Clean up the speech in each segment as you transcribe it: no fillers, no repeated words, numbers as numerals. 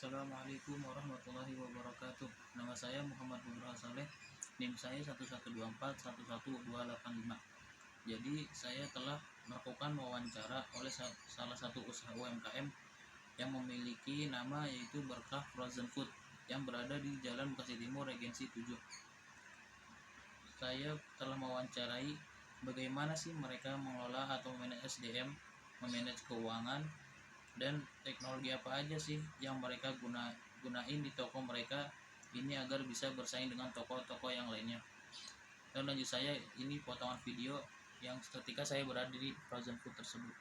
Assalamualaikum warahmatullahi wabarakatuh. Nama saya Muhammad Nugroho Saleh. NIM saya 112411285. Jadi saya telah melakukan wawancara oleh salah satu usaha UMKM yang memiliki nama yaitu Berkah Frozen Food yang berada di Jalan Bekasi Timur Regensi 7. Saya telah mewawancarai bagaimana sih mereka mengelola atau memanage SDM, memanage keuangan, dan teknologi apa aja sih yang mereka gunain di toko mereka ini agar bisa bersaing dengan toko-toko yang lainnya. Dan lanjut saya ini potongan video yang ketika saya berada di frozen food tersebut.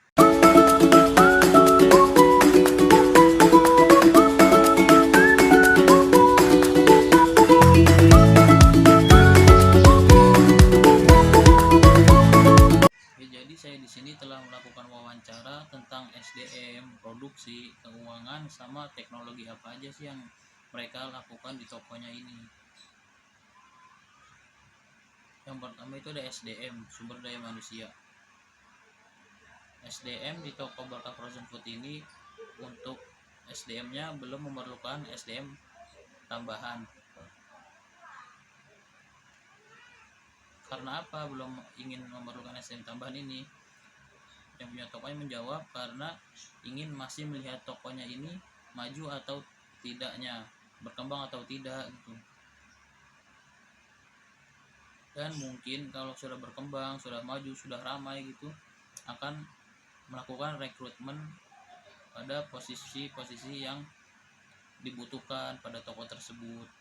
Jadi saya di sini telah melakukan wawancara tentang SDM, produksi, keuangan, sama teknologi apa aja sih yang mereka lakukan di tokonya ini. Yang pertama itu ada SDM, sumber daya manusia. SDM di toko Berkah Frozen Food ini untuk SDM-nya belum memerlukan SDM tambahan. Karena apa belum ingin memerlukan SDM tambahan ini? Yang punya tokonya menjawab karena ingin masih melihat tokonya ini maju atau tidaknya, berkembang atau tidak gitu. Dan mungkin kalau sudah berkembang, sudah maju, sudah ramai gitu, akan melakukan rekrutmen pada posisi-posisi yang dibutuhkan pada toko tersebut.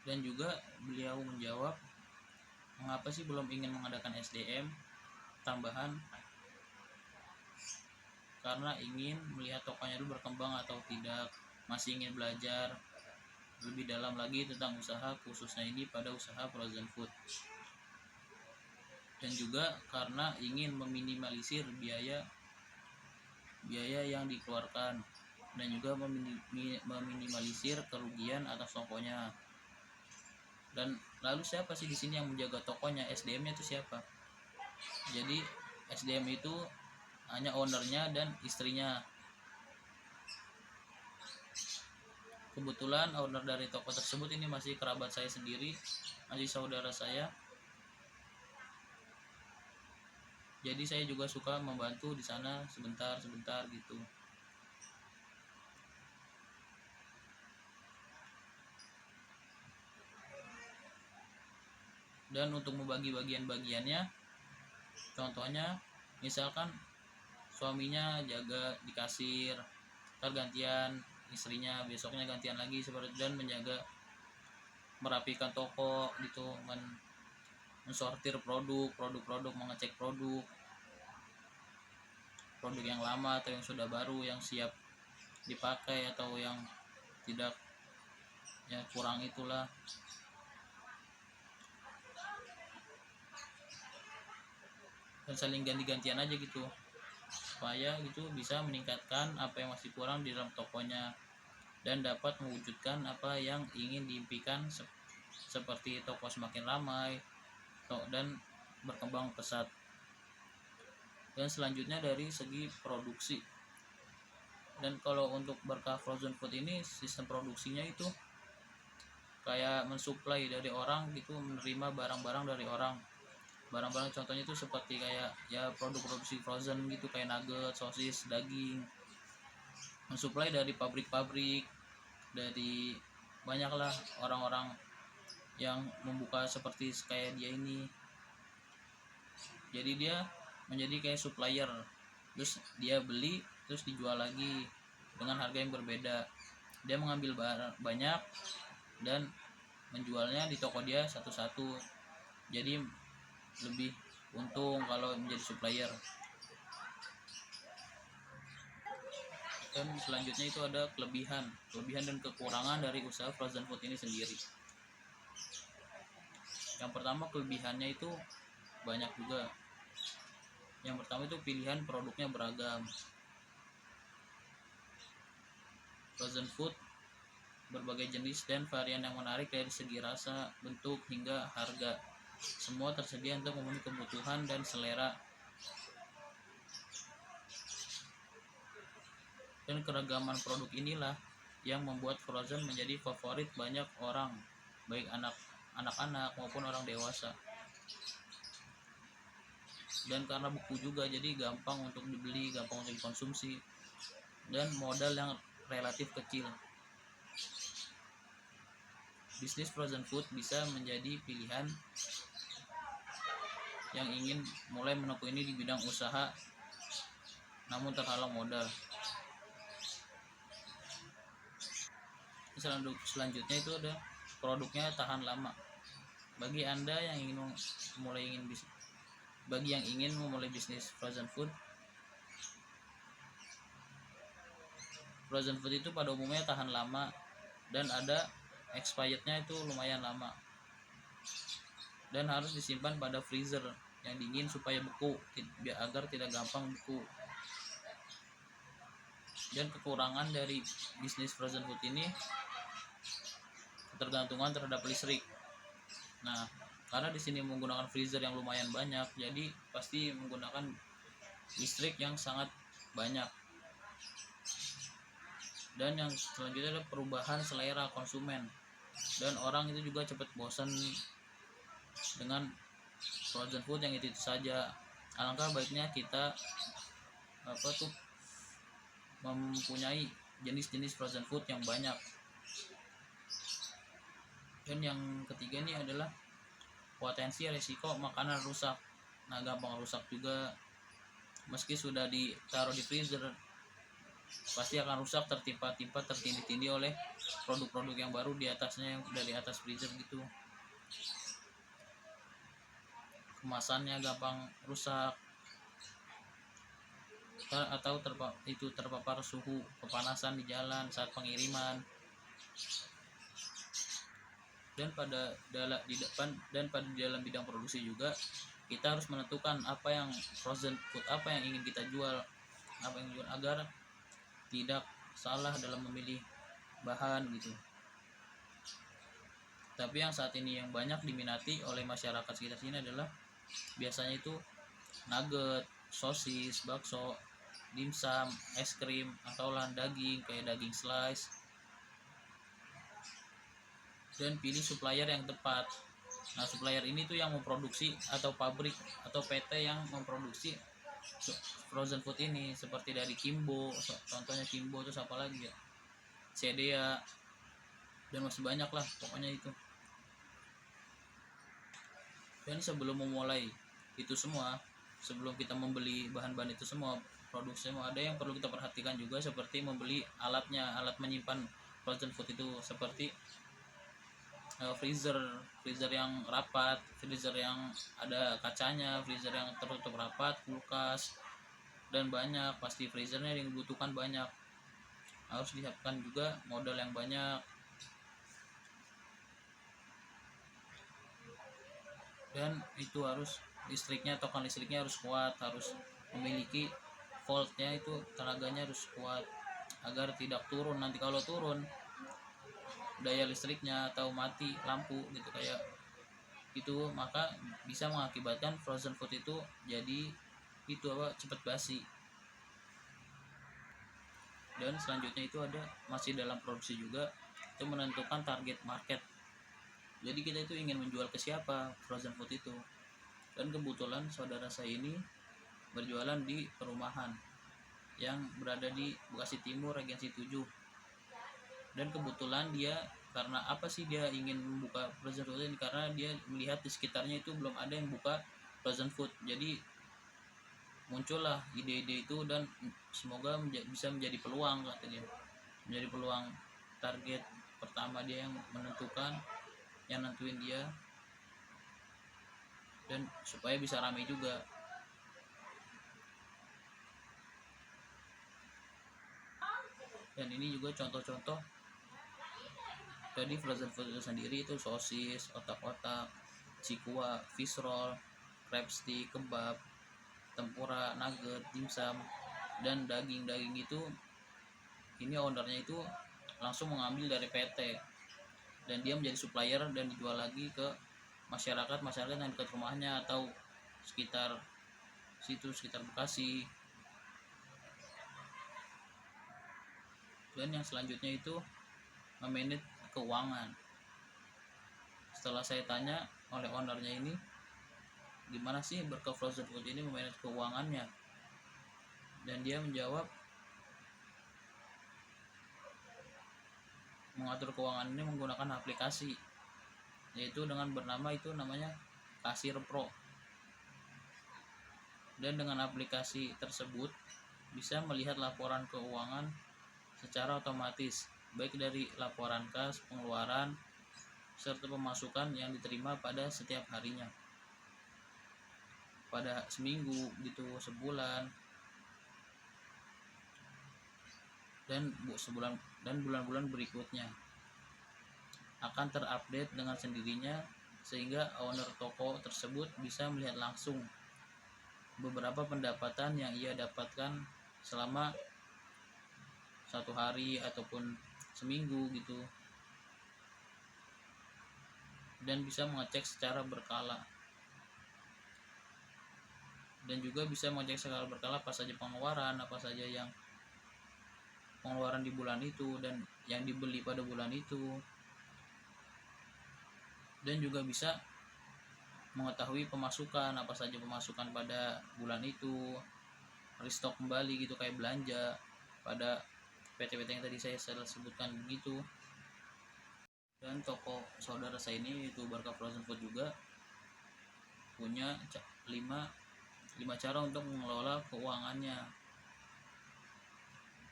Dan juga beliau menjawab mengapa sih belum ingin mengadakan SDM tambahan, karena ingin melihat tokonya itu berkembang atau tidak, masih ingin belajar lebih dalam lagi tentang usaha, khususnya ini pada usaha frozen food. Dan juga karena ingin meminimalisir biaya yang dikeluarkan dan juga meminimalisir kerugian atas tokonya. Dan lalu siapa sih di sini yang menjaga tokonya? SDM-nya itu siapa? Jadi SDM itu hanya ownernya dan istrinya. Kebetulan owner dari toko tersebut ini masih kerabat saya sendiri, masih saudara saya. Jadi saya juga suka membantu di sana sebentar gitu. Dan untuk membagi bagian-bagiannya, contohnya misalkan suaminya jaga di kasir, gantian istrinya, besoknya gantian lagi seperti, dan menjaga merapikan toko gitu, mensortir produk, mengecek produk yang lama atau yang sudah baru, yang siap dipakai atau yang tidak, ya kurang itulah. Dan saling ganti-gantian aja gitu supaya gitu bisa meningkatkan apa yang masih kurang di dalam tokonya dan dapat mewujudkan apa yang ingin diimpikan, seperti toko semakin ramai dan berkembang pesat. Dan selanjutnya dari segi produksi. Dan kalau untuk Berkah Frozen Food ini sistem produksinya itu kayak mensuplai dari orang gitu, menerima barang-barang dari orang. Barang-barang contohnya itu seperti kayak ya produk produksi frozen gitu, kayak nugget, sosis, daging. Mensuplai dari pabrik-pabrik, dari banyaklah orang-orang yang membuka seperti kayak dia ini. Jadi dia menjadi kayak supplier, terus dia beli terus dijual lagi dengan harga yang berbeda. Dia mengambil barang banyak dan menjualnya di toko dia satu-satu, jadi lebih untung kalau menjadi supplier. Dan selanjutnya itu ada kelebihan dan kekurangan dari usaha frozen food ini sendiri. Yang pertama, kelebihannya itu banyak juga. Yang pertama itu pilihan produknya beragam. Frozen food berbagai jenis dan varian yang menarik dari segi rasa, bentuk, hingga harga. Semua tersedia untuk memenuhi kebutuhan dan selera, dan keragaman produk inilah yang membuat frozen menjadi favorit banyak orang, baik anak-anak maupun orang dewasa. Dan karena beku juga, jadi gampang untuk dibeli, gampang untuk dikonsumsi, dan modal yang relatif kecil. Bisnis frozen food bisa menjadi pilihan yang ingin mulai menempuh ini di bidang usaha namun terhalang modal. Selanjutnya itu ada produknya tahan lama. Bagi Anda yang ingin memulai bisnis frozen food itu pada umumnya tahan lama dan ada expirednya itu lumayan lama, dan harus disimpan pada freezer yang dingin supaya beku, agar tidak gampang beku. Dan kekurangan dari bisnis frozen food ini ketergantungan terhadap listrik. Nah, karena di sini menggunakan freezer yang lumayan banyak, jadi pasti menggunakan listrik yang sangat banyak. Dan yang selanjutnya adalah perubahan selera konsumen, dan orang itu juga cepat bosan dengan frozen food yang itu saja. Alangkah baiknya kita mempunyai jenis-jenis frozen food yang banyak. Dan yang ketiga ini adalah potensi resiko makanan rusak. Nah, gampang rusak juga, meski sudah ditaruh di freezer pasti akan rusak, tertimpa-timpa, tertindih-tindih oleh produk-produk yang baru di atasnya, yang dari atas freezer gitu. Kemasannya gampang rusak, atau terpapar suhu kepanasan di jalan saat pengiriman. Dan di dalam bidang produksi juga kita harus menentukan apa yang frozen food, apa yang ingin kita jual, agar tidak salah dalam memilih bahan gitu. Tapi yang saat ini yang banyak diminati oleh masyarakat sekitar sini adalah biasanya itu nugget, sosis, bakso, dimsum, es krim, atau olahan daging kayak daging slice. Dan pilih supplier yang tepat. Nah, supplier ini tuh yang memproduksi, atau pabrik atau PT yang memproduksi frozen food ini, seperti dari Kimbo, contohnya Kimbo, terus apa lagi ya, Cedea, dan masih banyak lah pokoknya itu. Dan sebelum memulai itu semua, sebelum kita membeli bahan-bahan itu semua, produk semua, ada yang perlu kita perhatikan juga, seperti membeli alat menyimpan frozen food itu, seperti freezer yang rapat, freezer yang ada kacanya, freezer yang tertutup rapat, kulkas, dan banyak, pasti freezernya yang dibutuhkan banyak, harus disiapkan juga modal yang banyak. Dan itu harus token listriknya harus kuat, harus memiliki voltnya, itu tenaganya harus kuat agar tidak turun. Nanti kalau turun daya listriknya atau mati lampu gitu kayak itu, maka bisa mengakibatkan frozen food itu jadi cepat basi. Dan selanjutnya itu ada masih dalam produksi juga, itu menentukan target market. Jadi kita itu ingin menjual ke siapa frozen food itu. Dan kebetulan saudara saya ini berjualan di perumahan yang berada di Bekasi Timur, Regensi 7. Dan kebetulan dia, karena apa sih dia ingin membuka frozen food ini, karena dia melihat di sekitarnya itu belum ada yang buka frozen food. Jadi muncullah ide-ide itu, dan semoga bisa menjadi peluang, katanya, menjadi peluang target pertama dia, yang nentuin dia, dan supaya bisa ramai juga. Dan ini juga contoh-contoh dari frozen food itu sendiri, itu sosis, otak-otak, cikua, fish roll, crab stick, kebab, tempura, nugget, dimsum, dan daging itu ini ownernya itu langsung mengambil dari PT, dan dia menjadi supplier dan dijual lagi ke masyarakat yang dekat rumahnya atau sekitar situ, sekitar Bekasi. Dan yang selanjutnya itu memanage keuangan. Setelah saya tanya oleh ownernya ini, gimana sih Berkah Frozen Food ini memanage keuangannya, dan dia menjawab mengatur keuangan ini menggunakan aplikasi, yaitu dengan bernama itu namanya Kasir Pro. Dan dengan aplikasi tersebut bisa melihat laporan keuangan secara otomatis, baik dari laporan kas, pengeluaran, serta pemasukan yang diterima pada setiap harinya, pada seminggu gitu, sebulan, dan sebulan dan bulan-bulan berikutnya akan terupdate dengan sendirinya, sehingga owner toko tersebut bisa melihat langsung beberapa pendapatan yang ia dapatkan selama satu hari ataupun seminggu gitu, dan bisa mengecek secara berkala, dan juga bisa mengecek secara berkala apa saja pengeluaran, apa saja yang pengeluaran di bulan itu dan yang dibeli pada bulan itu, dan juga bisa mengetahui pemasukan, apa saja pemasukan pada bulan itu, restock kembali gitu, kayak belanja pada PT-PT yang tadi saya sebutkan begitu. Dan toko saudara saya ini, itu Barca Frozen Food, juga punya 5 cara untuk mengelola keuangannya.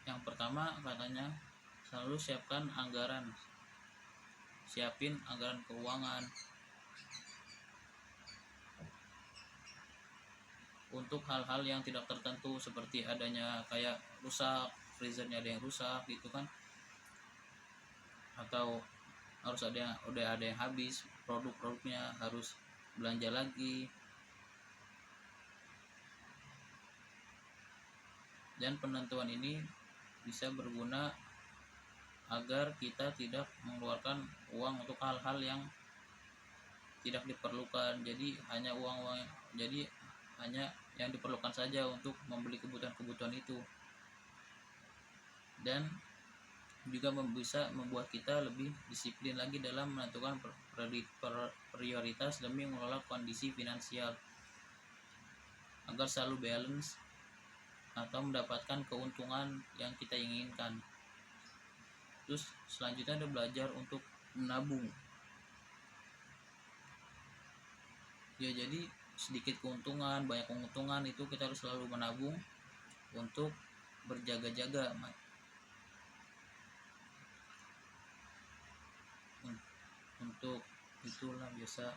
Yang pertama, katanya selalu siapin anggaran keuangan untuk hal-hal yang tidak tertentu, seperti adanya kayak rusak, freezernya ada yang rusak gitu kan, atau harus udah ada yang habis produk-produknya, harus belanja lagi. Dan penentuan ini bisa berguna agar kita tidak mengeluarkan uang untuk hal-hal yang tidak diperlukan. Jadi hanya yang diperlukan saja untuk membeli kebutuhan itu, dan juga bisa membuat kita lebih disiplin lagi dalam menentukan prioritas demi mengelola kondisi finansial agar selalu balance atau mendapatkan keuntungan yang kita inginkan. Terus selanjutnya ada belajar untuk menabung. Ya, jadi sedikit keuntungan, banyak keuntungan, itu kita harus selalu menabung untuk berjaga-jaga, untuk itulah biasa.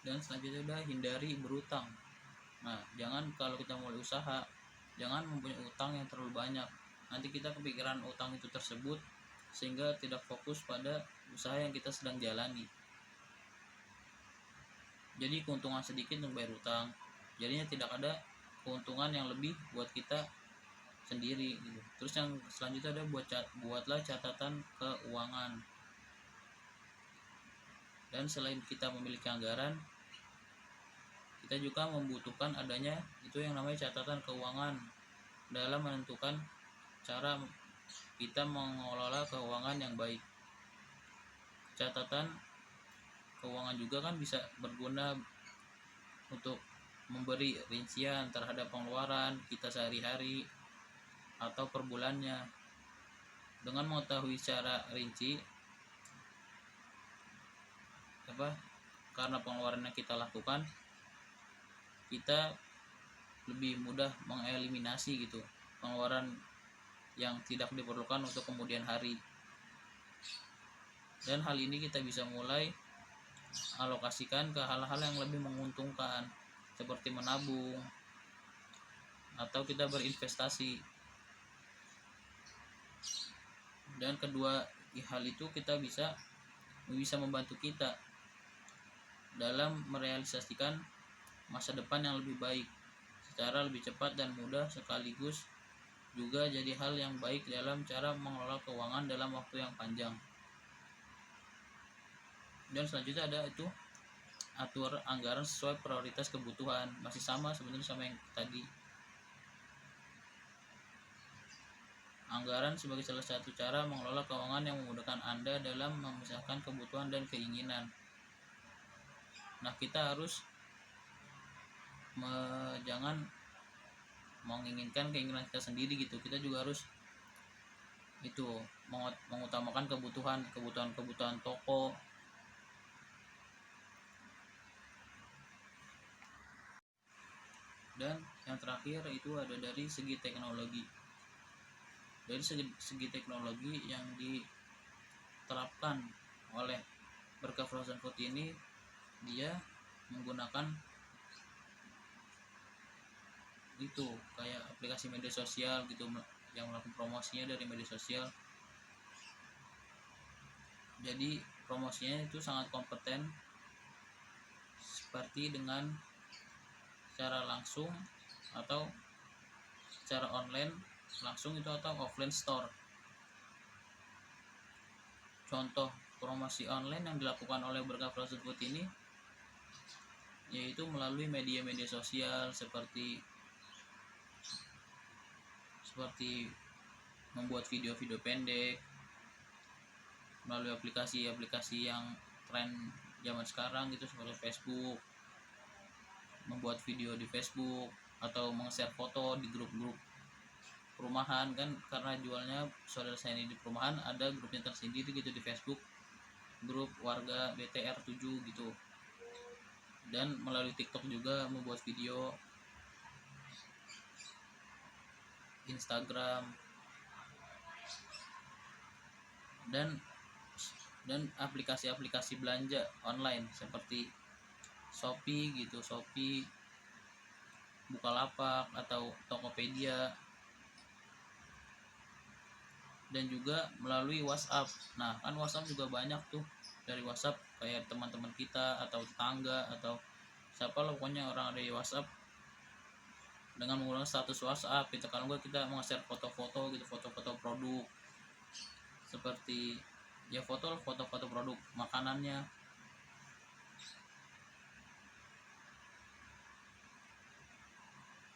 Dan selanjutnya udah hindari berutang. Nah, jangan kalau kita mulai usaha, jangan mempunyai utang yang terlalu banyak. Nanti kita kepikiran utang itu tersebut sehingga tidak fokus pada usaha yang kita sedang jalani. Jadi keuntungan sedikit untuk bayar utang, jadinya tidak ada keuntungan yang lebih buat kita sendiri gitu. Terus yang selanjutnya ada buatlah catatan keuangan. Dan selain kita memiliki anggaran, kita juga membutuhkan adanya itu yang namanya catatan keuangan dalam menentukan cara kita mengelola keuangan yang baik. Catatan keuangan juga kan bisa berguna untuk memberi rincian terhadap pengeluaran kita sehari-hari atau per bulannya. Dengan mengetahui secara rinci karena pengeluaran yang kita lakukan, kita lebih mudah mengeliminasi gitu pengeluaran yang tidak diperlukan untuk kemudian hari. Dan hal ini kita bisa mulai alokasikan ke hal-hal yang lebih menguntungkan, seperti menabung atau kita berinvestasi. Dan kedua hal itu kita bisa membantu kita dalam merealisasikan masa depan yang lebih baik secara lebih cepat dan mudah, sekaligus juga jadi hal yang baik dalam cara mengelola keuangan dalam waktu yang panjang. Dan selanjutnya ada itu atur anggaran sesuai prioritas kebutuhan, masih sama sebenarnya sama yang tadi. Anggaran sebagai salah satu cara mengelola keuangan yang memudahkan Anda dalam memisahkan kebutuhan dan keinginan. Nah, kita harus jangan menginginkan keinginan kita sendiri gitu. Kita juga harus itu mengutamakan kebutuhan toko. Dan yang terakhir itu ada dari segi teknologi. Dari segi teknologi yang diterapkan oleh Berkah Frozen Food ini, dia menggunakan itu kayak aplikasi media sosial gitu, yang melakukan promosinya dari media sosial. Jadi promosinya itu sangat kompeten, seperti dengan secara langsung atau secara online langsung itu, atau offline store. Contoh promosi online yang dilakukan oleh Berkah Frozen Food ini yaitu melalui media-media sosial seperti membuat video-video pendek melalui aplikasi-aplikasi yang tren zaman sekarang gitu, seperti Facebook, membuat video di Facebook atau meng-share foto di grup-grup perumahan kan, karena jualnya saudara saya ini di perumahan ada grupnya tersendiri gitu di Facebook, grup warga BTR 7 gitu. Dan melalui TikTok juga membuat video, Instagram, dan aplikasi-aplikasi belanja online seperti Shopee gitu, Shopee, Bukalapak atau Tokopedia. Dan juga melalui WhatsApp. Nah, kan WhatsApp juga banyak tuh, dari WhatsApp kayak teman-teman kita atau tetangga atau siapa lah pokoknya orang dari WhatsApp, dengan menggunakan status WhatsApp gitu. Kalau enggak kita share foto-foto gitu, foto-foto produk seperti ya foto-foto produk makanannya.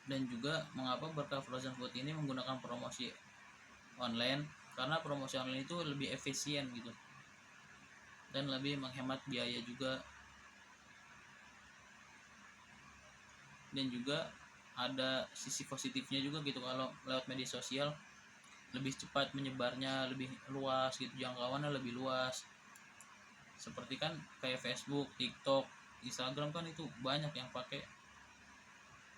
Dan juga mengapa Berkah Frozen Food ini menggunakan promosi online, karena promosi online itu lebih efisien gitu dan lebih menghemat biaya juga. Dan juga ada sisi positifnya juga gitu, kalau lewat media sosial lebih cepat menyebarnya, lebih luas gitu, jangkauannya lebih luas. Seperti kan kayak Facebook, TikTok, Instagram kan itu banyak yang pakai,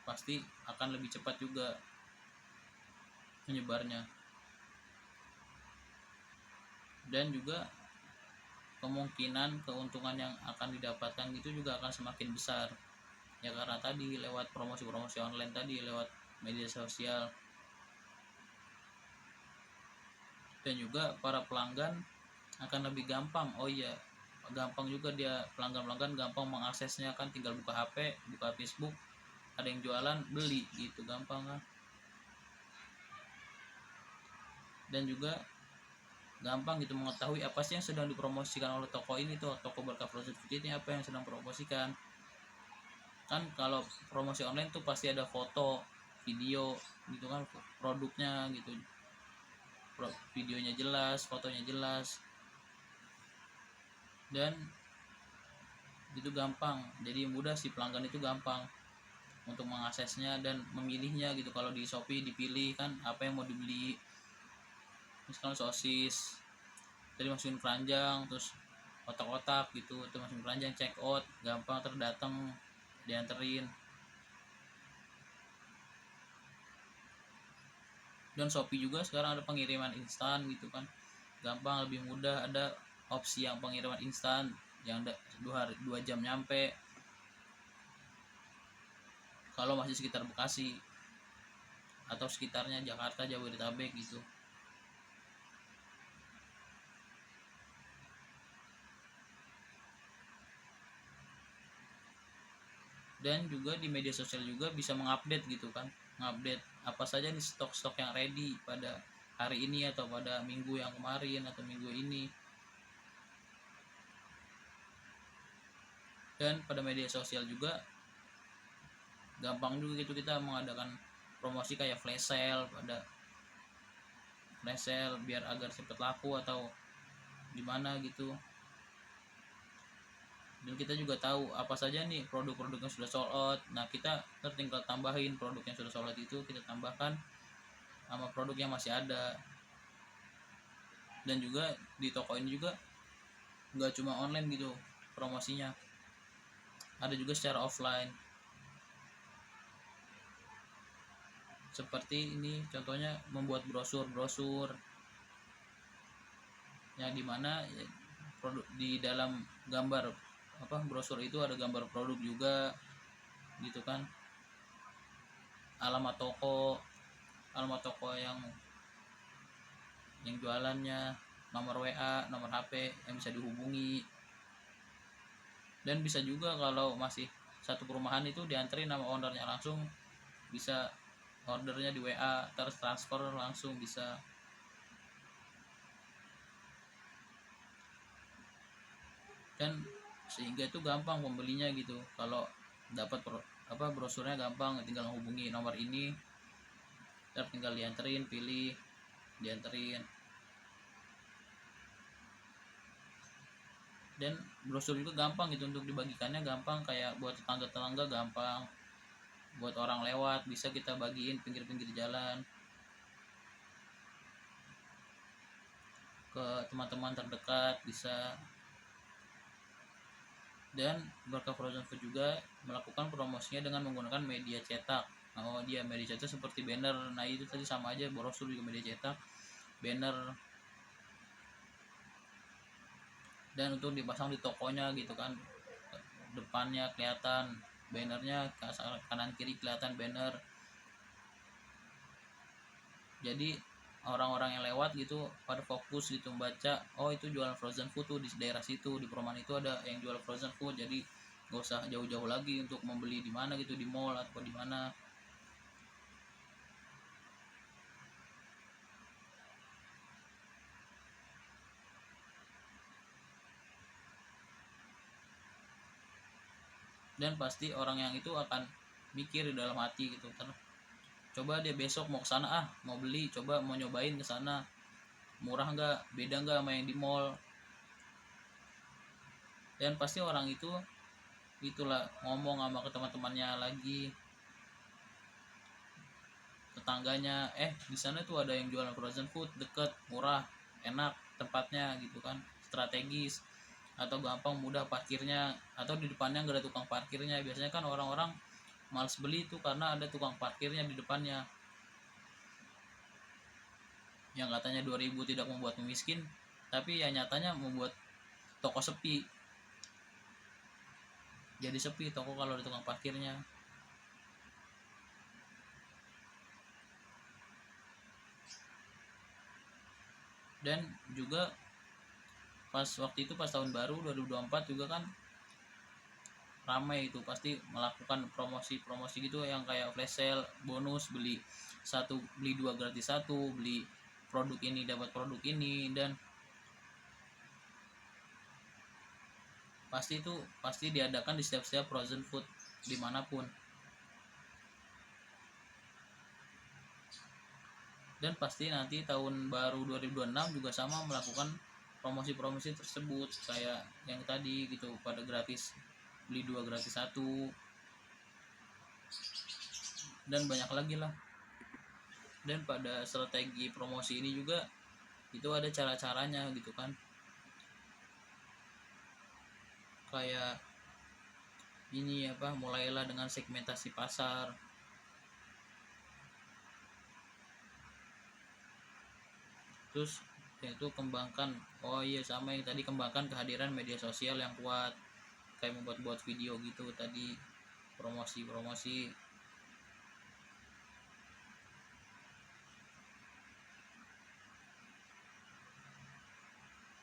pasti akan lebih cepat juga menyebarnya. Dan juga kemungkinan keuntungan yang akan didapatkan itu juga akan semakin besar ya, karena tadi lewat promosi-promosi online tadi, lewat media sosial. Dan juga para pelanggan akan lebih gampang, gampang juga dia, pelanggan gampang mengaksesnya kan, tinggal buka HP, buka Facebook, ada yang jualan, beli gitu, gampang kan. Dan juga gampang gitu mengetahui apa sih yang sedang dipromosikan oleh toko ini tuh, toko Berkah Frozen Food ini apa yang sedang promosikan. Kan kalau promosi online tuh pasti ada foto, video gitu kan, produknya gitu, videonya jelas, fotonya jelas, dan itu gampang, jadi mudah si pelanggan itu gampang untuk mengaksesnya dan memilihnya gitu. Kalau di Shopee dipilih kan apa yang mau dibeli, misalkan sosis tadi masukin keranjang, terus kotak-kotak gitu, terus masukin keranjang, check out gampang, terdatang dianterin. Dan Shopee juga sekarang ada pengiriman instan gitu kan, gampang, lebih mudah, ada opsi yang pengiriman instan yang 2 jam nyampe kalau masih sekitar Bekasi atau sekitarnya, Jakarta, Jabodetabek gitu. Dan juga di media sosial juga bisa mengupdate gitu kan, mengupdate apa saja nih stok-stok yang ready pada hari ini atau pada minggu yang kemarin atau minggu ini. Dan pada media sosial juga gampang juga gitu kita mengadakan promosi kayak flash sale, biar agar cepat laku atau gimana gitu. Dan kita juga tahu apa saja nih produk-produk yang sudah sold out. Nah kita tinggal tambahin produk yang sudah sold out itu, kita tambahkan sama produk yang masih ada. Dan juga di toko ini juga nggak cuma online gitu promosinya, ada juga secara offline. Seperti ini contohnya, membuat brosur yang dimana produk di dalam gambar brosur itu ada gambar produk juga gitu kan, alamat toko yang jualannya, nomor WA, nomor HP yang bisa dihubungi. Dan bisa juga kalau masih satu perumahan itu dianterin sama ownernya langsung, bisa ordernya di WA terus transfer langsung bisa. Dan sehingga itu gampang pembelinya gitu, kalau dapat brosurnya gampang, tinggal hubungi nomor ini terus tinggal dianterin, pilih dianterin. Dan brosur juga gampang gitu untuk dibagikannya, gampang, kayak buat tetangga gampang, buat orang lewat bisa kita bagiin pinggir-pinggir jalan ke teman-teman terdekat bisa. Dan Berkah Frozen Food juga melakukan promosinya dengan menggunakan media cetak. Media cetak seperti banner. Nah itu tadi sama aja, brosur juga media cetak, banner. Dan untuk dipasang di tokonya gitu kan, depannya kelihatan bannernya, kanan kiri kelihatan banner. Jadi orang-orang yang lewat gitu pada fokus gitu membaca, oh itu jualan frozen food tuh di daerah situ, di perumahan itu ada yang jual frozen food. Jadi gak usah jauh-jauh lagi untuk membeli di mana gitu, di mall atau di mana. Dan pasti orang yang itu akan mikir di dalam hati gitu kan, coba dia besok mau kesana, mau beli, coba mau nyobain kesana, murah nggak, beda nggak sama yang di mall. Dan pasti orang itu itulah ngomong sama ke teman-temannya lagi, tetangganya, di sana tuh ada yang jualan frozen food, deket, murah, enak tempatnya gitu kan, strategis, atau gampang, mudah parkirnya, atau di depannya nggak ada tukang parkirnya. Biasanya kan orang-orang males beli itu karena ada tukang parkirnya di depannya, yang katanya 2000 tidak membuat miskin, tapi ya nyatanya membuat toko sepi. Jadi sepi toko kalau ada tukang parkirnya. Dan juga pas waktu itu, pas tahun baru 2024 juga kan ramai itu, pasti melakukan promosi gitu yang kayak flash sale, bonus, beli satu beli dua gratis satu, beli produk ini dapat produk ini. Dan pasti diadakan di setiap frozen food dimanapun. Dan pasti nanti tahun baru 2026 juga sama melakukan promosi-promosi tersebut kayak yang tadi gitu, pada gratis, beli dua gratis satu, dan banyak lagi lah. Dan pada strategi promosi ini juga itu ada cara-caranya gitu kan, kayak ini mulailah dengan segmentasi pasar, terus yaitu kembangkan sama yang tadi, kembangkan kehadiran media sosial yang kuat, kayak membuat video gitu tadi, promosi.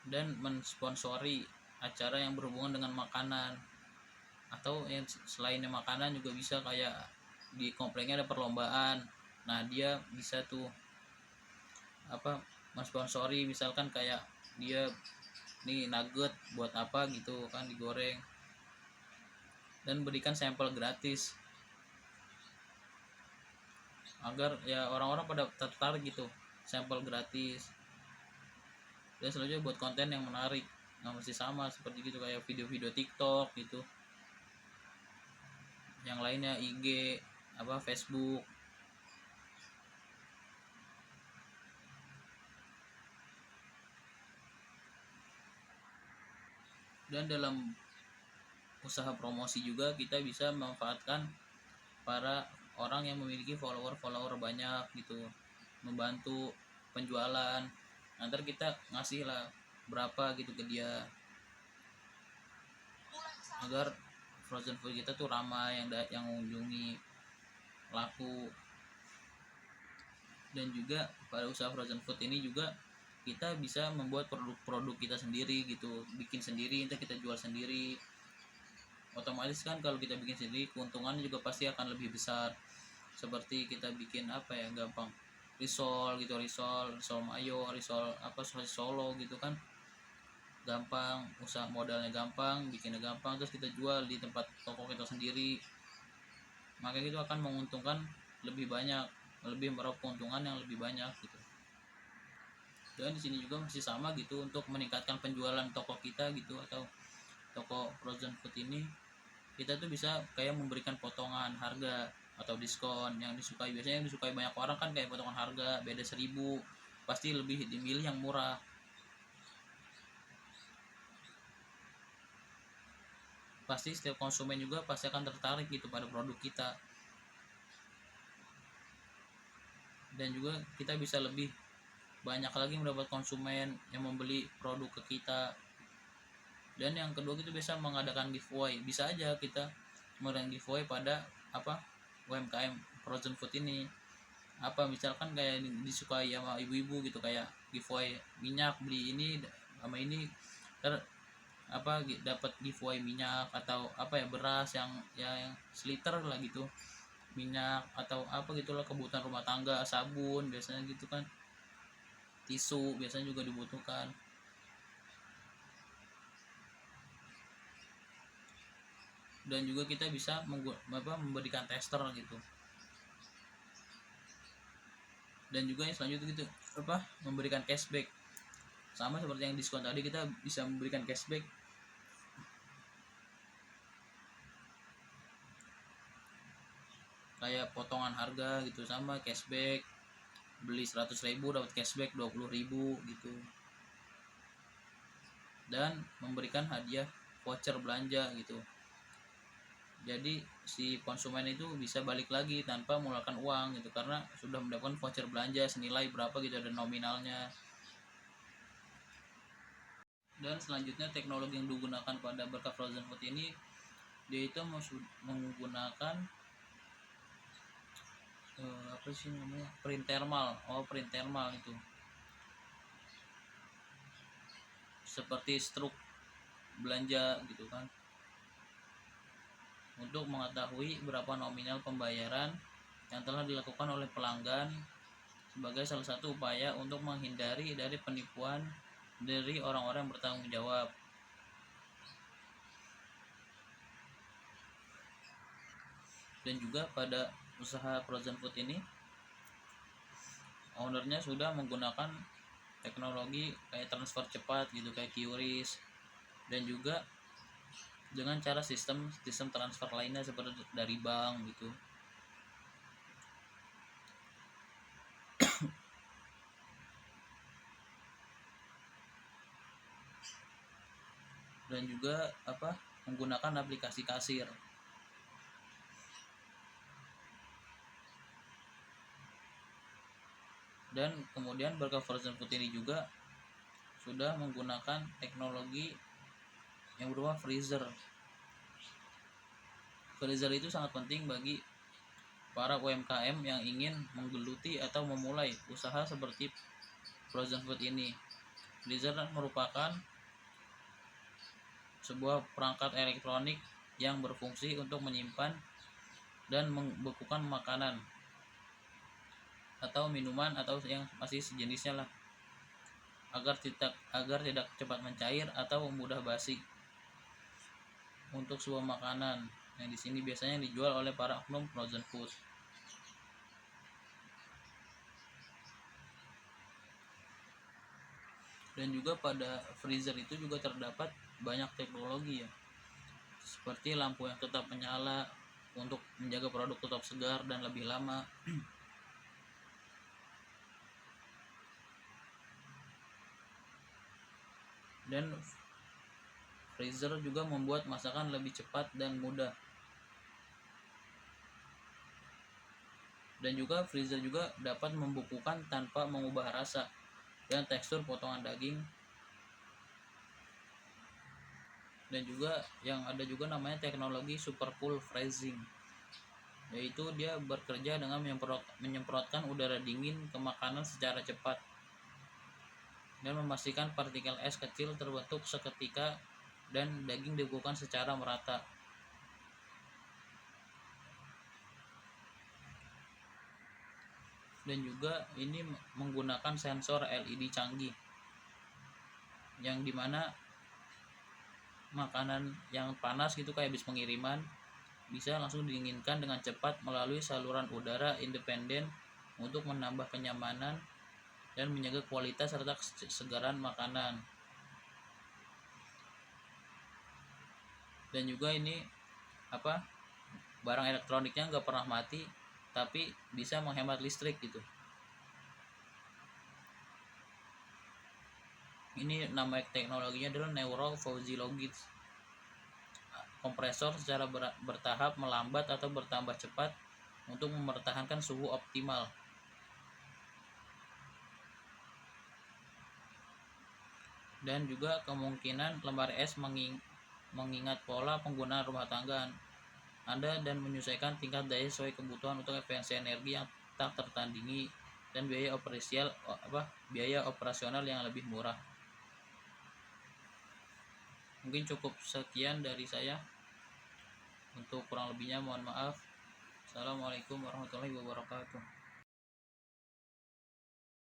Dan mensponsori acara yang berhubungan dengan makanan, atau yang selainnya makanan juga bisa, kayak di kompleknya ada perlombaan, nah dia bisa tuh mensponsori, misalkan kayak dia nih nugget buat apa gitu kan, digoreng, dan berikan sampel gratis agar ya orang-orang pada tertarik gitu, sampel gratis. Dan selanjutnya buat konten yang menarik, nah masih sama seperti gitu kayak video-video TikTok gitu, yang lainnya IG, Facebook. Dan dalam usaha promosi juga kita bisa memanfaatkan para orang yang memiliki follower banyak gitu, membantu penjualan. Nanti kita ngasih lah berapa gitu ke dia agar frozen food kita tuh ramai, yang mengunjungi, laku. Dan juga pada usaha frozen food ini juga kita bisa membuat produk-produk kita sendiri gitu, bikin sendiri, nanti kita jual sendiri. Otomatis kan kalau kita bikin sendiri keuntungannya juga pasti akan lebih besar. Seperti kita bikin gampang risol gitu, risol mayo, risol sosis solo gitu kan, gampang, usaha modalnya gampang, bikinnya gampang, terus kita jual di tempat toko kita sendiri, maka itu akan menguntungkan lebih banyak, lebih meraup keuntungan yang lebih banyak gitu. Dan di sini juga masih sama gitu, untuk meningkatkan penjualan toko kita gitu atau toko frozen food ini, kita tuh bisa kayak memberikan potongan harga atau diskon yang disukai. Biasanya yang disukai banyak orang kan kayak potongan harga beda 1.000, pasti lebih dimilih yang murah. Pasti setiap konsumen juga pasti akan tertarik gitu pada produk kita, dan juga kita bisa lebih banyak lagi mendapat konsumen yang membeli produk ke kita. Dan yang kedua, kita bisa mengadakan giveaway. Bisa aja kita mengadakan giveaway pada UMKM frozen food ini. Misalkan kayak disukai sama ibu-ibu gitu, kayak giveaway minyak, beli ini sama ini dapat giveaway minyak, atau beras yang seliter lah gitu, minyak atau gitulah, kebutuhan rumah tangga, sabun biasanya gitu kan, tisu biasanya juga dibutuhkan. Dan juga kita bisa memberikan tester gitu. Dan juga yang selanjutnya gitu memberikan cashback, sama seperti yang diskon tadi, kita bisa memberikan cashback kayak potongan harga gitu, sama cashback, beli 100.000 dapat cashback 20.000 gitu. Dan memberikan hadiah voucher belanja gitu, jadi si konsumen itu bisa balik lagi tanpa mengeluarkan uang gitu, karena sudah mendapatkan voucher belanja senilai berapa gitu, ada nominalnya. Dan selanjutnya teknologi yang digunakan pada berkat frozen food ini, dia itu menggunakan print thermal itu, seperti struk belanja gitu kan, untuk mengetahui berapa nominal pembayaran yang telah dilakukan oleh pelanggan, sebagai salah satu upaya untuk menghindari dari penipuan dari orang-orang yang bertanggung jawab. Dan juga pada usaha frozen food ini, ownernya sudah menggunakan teknologi kayak transfer cepat gitu, kayak QRIS, dan juga dengan cara sistem transfer lainnya seperti dari bank gitu. Dan juga menggunakan aplikasi kasir. Dan kemudian Berkah Frozen Food ini juga sudah menggunakan teknologi yang berupa freezer. Freezer itu sangat penting bagi para UMKM yang ingin menggeluti atau memulai usaha seperti frozen food ini. Freezer merupakan sebuah perangkat elektronik yang berfungsi untuk menyimpan dan membekukan makanan atau minuman atau yang masih sejenisnya lah, agar tidak cepat mencair atau mudah basi untuk sebuah makanan. yang di sini biasanya dijual oleh para oknum frozen food. Dan juga pada freezer itu juga terdapat banyak teknologi ya, seperti lampu yang tetap menyala untuk menjaga produk tetap segar dan lebih lama. Dan freezer juga membuat masakan lebih cepat dan mudah. Dan juga freezer juga dapat membukukan tanpa mengubah rasa dan tekstur potongan daging. Dan juga yang ada juga namanya teknologi super cool freezing, yaitu dia bekerja dengan menyemprotkan udara dingin ke makanan secara cepat dan memastikan partikel es kecil terbentuk seketika dan daging dibekukan secara merata. Dan juga ini menggunakan sensor LED canggih, yang dimana makanan yang panas gitu kayak habis pengiriman bisa langsung didinginkan dengan cepat melalui saluran udara independen untuk menambah kenyamanan dan menjaga kualitas serta kesegaran makanan. Dan juga ini barang elektroniknya nggak pernah mati, tapi bisa menghemat listrik gitu. Ini nama teknologinya adalah Neural Fuzzy Logic. Kompresor secara bertahap melambat atau bertambah cepat untuk mempertahankan suhu optimal. Dan juga kemungkinan lemari es mengingat pola penggunaan rumah tangga Anda dan menyesuaikan tingkat daya sesuai kebutuhan untuk efisiensi energi yang tak tertandingi dan biaya operasional yang lebih murah. Mungkin cukup sekian dari saya. Untuk kurang lebihnya mohon maaf. Assalamualaikum warahmatullahi wabarakatuh.